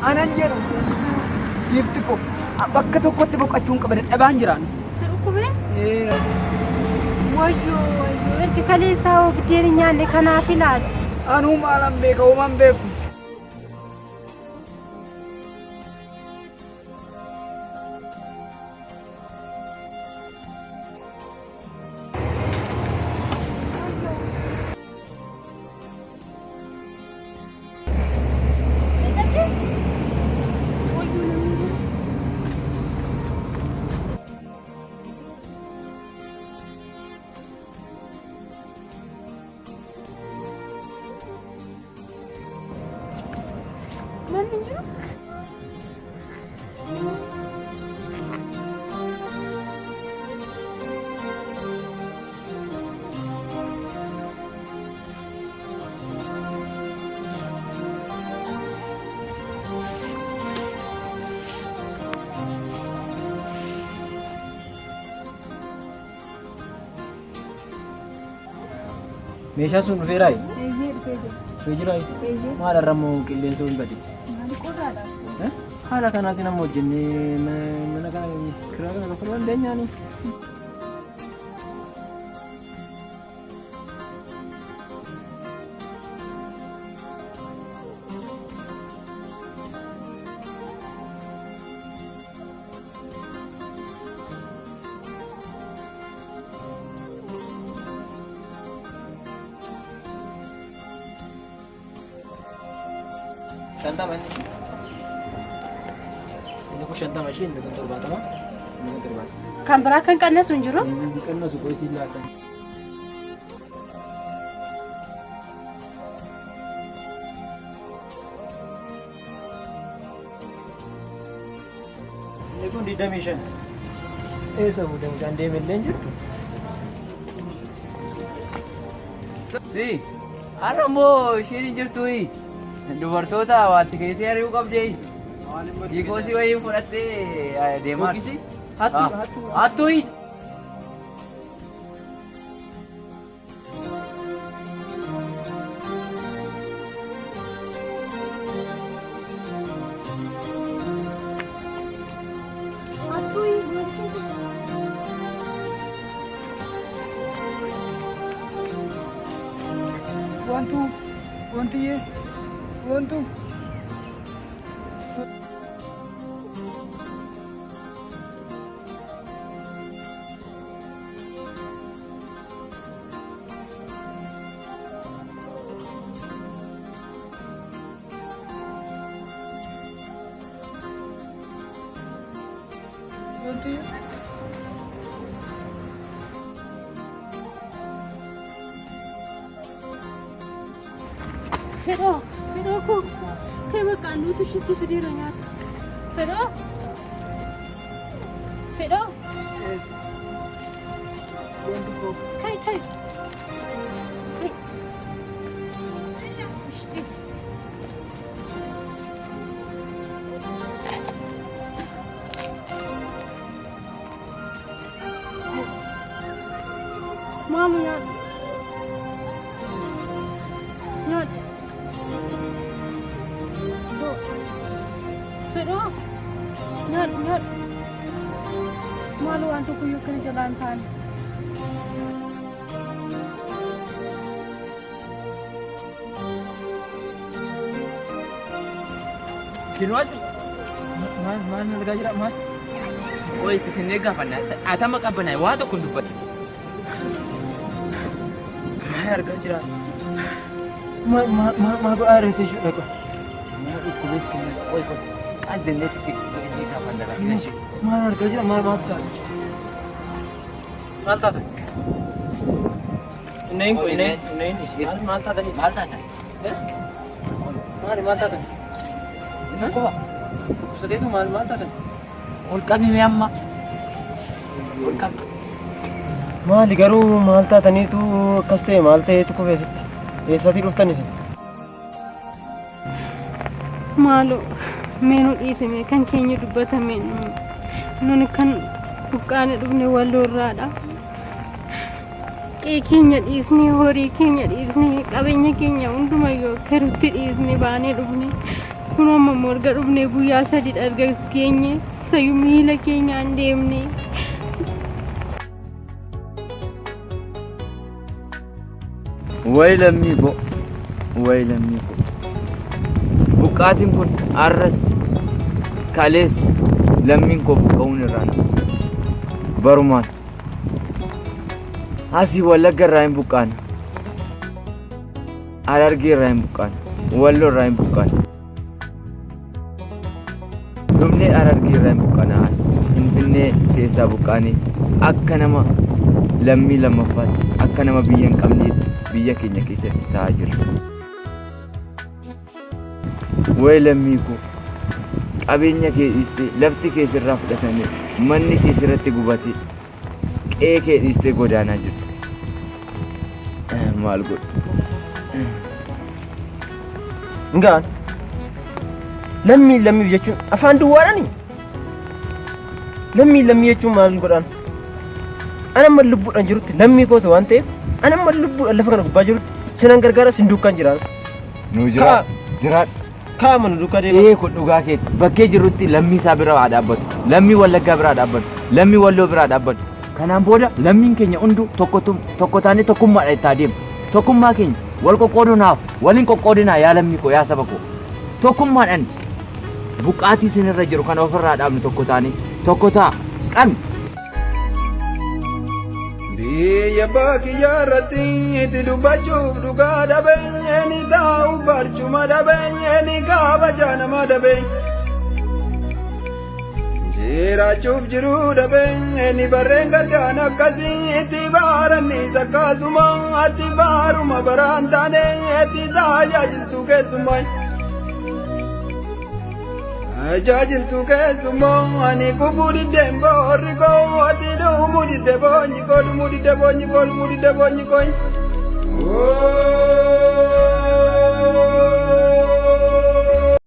Anan jedhu giifti koo bakka tokkotti boqachuun qaba dadhabaan jiraan. Dhukubee? Wayyoo erga kaleessaa hoo biddeen nyaanne kanaaf ilaali. Anuu maalan beeka uuman beeku. Meeshaa sun dhufeeraa? Dhufee jira. Maal irrammoo qilleensa olii bade? Haala kanaatiin amma hojjennee mana kana kiraa kana kafaluu dandeenyaani? Shanta mana? Ini aku shanta mesin dengan terbatas, dengan terbatas. Kamera kan karena sunjuro? Karena suka isi latan. Ini pun di dimension. Semudah mudahan dia melanjut. Si, ano mo, shirin jirtui. Dubartoota waanti keessatti ari'uu qabdee. Hiikoo si wayii fudhattee deemaa. Hattuuyi. Wantu. Pero aku kayak makan lu tuh situ sedirannya. Pero. Kai. İşte. Mama ya. Pero, nyat. Malu antu kuyuk kena jalan kan. Kinuas? Mana lagi aja mas? Oi, kesini gafana. Atama kabana, wah tu kundubat. Air gajra. Ma air itu sudah kok. Itu besar. Oi, kok. Azenne si gafana lah. Ini sih. Mana gajra mata. Mata tu. Ini mata tadi. Malta kan? Mana mata tu? Kok? Sedih tu mata tu. Kami memang. Kami. Maali garuu maal taataniitu akkas ta'e maal ta'eetu qopheessitti eessatii dhuftanis? Maaloo meenuu dhiisime kan keenya dubbatame nuni kan buqqaane dhufne walloorraadha. Qe'ee keenya dhiisne horii keenya dhiisne qabeenya keenya hundumayyuu akka itti dhiisne baanee dhufne Kun amma morga dhufnee guyyaa sadii dargas keenye sayyuu miila keenyaan deemne. Way lammii ko. Buqqaatiin kun arras kalees lammiin koo buqqa'uun irraan barumaan asii Wallagga irraa hin buqqaane, Harargee irraa hin buqqaane, Walloo irraa hin buqqaane, dhumnee Harargee irraa hin buqqaane, as Finfinnee keessaa buqqaane akka nama lammii lammaffaatti akka nama biyya hin qabneetti biyya keenya keessatti taa'aa jirra. Way lammii ko qabeenya kee dhiistee lafti kee sirraa fudhatame manni kee sirratti gubate qe'ee kee dhiistee godaanaa jirtu. Maal godhu? Ngaan lammii jechuun afaan duwwaadhaani. Lammii jechuun maal godhaan? Ana amma lubbuudhaan jirutti lammii koota waan ta'eef ana amma lubbuudhaan lafa kana gubbaa jirutti sinan gargaara sin duukaan jiraan. Nu jiraadhu. Kaama nu duukaa deema. Kun dhugaa keetti bakkee jirrutti lammii isaa bira haa dhaabbatu, lammii Wallaggaa bira haa dhaabbatu, lammii Walloo bira haa dhaabbatu. Kanaan booda lammiin keenya hunduu tokko taanee tokkummaadhaan itti adeemu. Tokkummaa keenya wal qoqqoodunaaf waliin qoqqoodinaa yaa lammii koo yaa saba koo. Tokkummaadhaan buqqaatii isinirra jiru kana ofirraa dhaabnu tokko taanee tokko ta'a qabni. Biyya baakiyyaa irratti itti dubbachuuf dhugaa dhabee ni taa'u barcuma dhabee ni kabaja nama dhabee. Jiraachuuf jiruu dhabee ni barreen gadaan akkasii itti baarannis akkasuma ati baaruma baraan taane itti tajaajiltu keessumaa. Tajaajiltu keessumaa ani kubuu diddeen boorri koo ati dhumuu didde boonyi koo dhumuu didde boonyi koo dhumuu didde boonyi koo.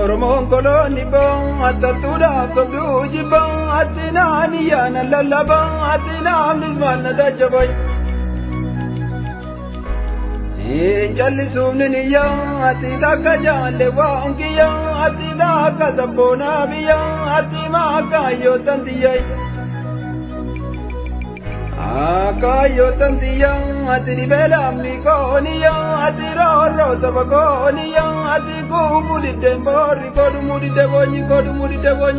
Oromoon koloonni boo attattuudhaaf sobduu jibboo ati naani yaana lallaboo ati naamnis maal na jajjaboo. Jallisuuf niyyaa ati takka jaalle waan kiyyaa ati takka sabboonaa biyyaa ati maakaayyootan tiyyaa. Akaayootan tiyyaa ati dhibee lammii kooniyyaa ati roorroo saba kooniyyaa ati kuubuu diddeen boorri kodhumuu didde boonyi kodhumuu didde boonyi.